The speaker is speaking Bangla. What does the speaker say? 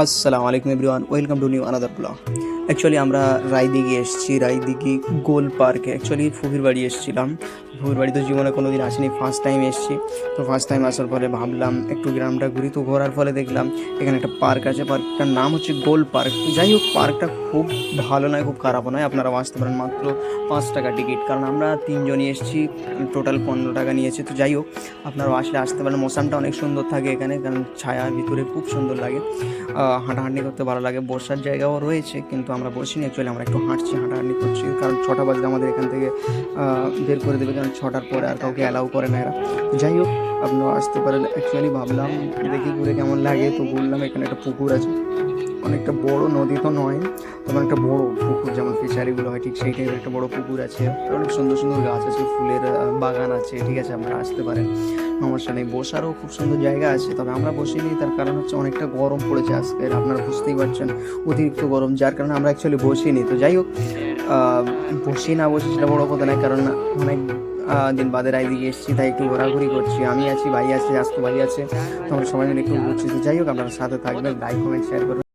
আসসালামু আলাইকুম everyone, welcome to new another blog. Actually আমরা রায়দিঘি এসেছি, রায়দিঘি গোল পার্কে। অ্যাকচুয়ালি ফুফির বাড়ি এসেছিলাম। ফুফির বাড়ি তো জীবনে কোনো দিন আসিনি, ফার্স্ট টাইম এসেছি। তো ফার্স্ট টাইম আসার পরে ভাবলাম একটু গ্রামটা ঘুরি। তো ঘোরার ফলে দেখলাম এখানে একটা পার্ক আছে, পার্কটার নাম হচ্ছে গোল পার্ক। যাই হোক, পার্কটা খুব ভালো নয়, খুব খারাপও নয়। আপনারাও আসতে পারেন, মাত্র 5 টাকা টিকিট। কারণ আমরা তিনজনই এসেছি, টোটাল 15 টাকা নিয়েছে। তো যাই হোক, আপনারাও আসতে পারেন। মৌসামটা অনেক সুন্দর থাকে এখানে, কারণ ছায়ার ভিতরে খুব সুন্দর লাগে। হাঁটাহাঁটি করতে ভালো লাগে, বসার জায়গাও রয়েছে, কিন্তু আমরা বসিনি। অ্যাকচুয়ালি আমরা একটু হাঁটছি, হাঁটাহাঁটি করছি, কারণ 6টা বাজলে আমাদের এখান থেকে বের করে দেবে, কারণ 6টার পরে আর কাউকে অ্যালাউ করে না এরা। যাই হোক, আপনারা আসতে পারেন। অ্যাকচুয়ালি ভাবলাম দেখি ঘুরে কেমন লাগে, তো বললাম এখানে একটা পুকুর আছে, অনেকটা বড়, নদী তো নয়, তবে একটা বড় পুকুর, যেমন ফিশারিগুলো হয় ঠিক সেই টাইপের একটা বড় পুকুর আছে। অনেক সুন্দর সুন্দর গাছ আছে, ফুলের বাগান আছে। ঠিক আছে, আপনারা আসতে পারেন, সমস্যা নেই। বসারও খুব সুন্দর জায়গা আছে, তবে আমরা বসিনি। তার কারণ হচ্ছে অনেকটা গরম পড়েছে আজকে, আপনারা বুঝতেই পারছেন, অতিরিক্ত গরম, যার কারণে আমরা অ্যাকচুয়ালি বসিনি। তো যাই হোক, বসি না বসি সেটা বড় কথা নয়, কারণ অনেক দিন বাদে রায়দিঘি এসেছি, তাই একটু ঘোরাঘুরি করছি। আমি আছি, ভাই আছে, আজকে ভাই আছে, তো আমরা সবাই মিলে একটু ঘুরছি। তো যাই হোক, আপনারা সাথে থাকবেন, লাইক কমেন্ট শেয়ার করবেন।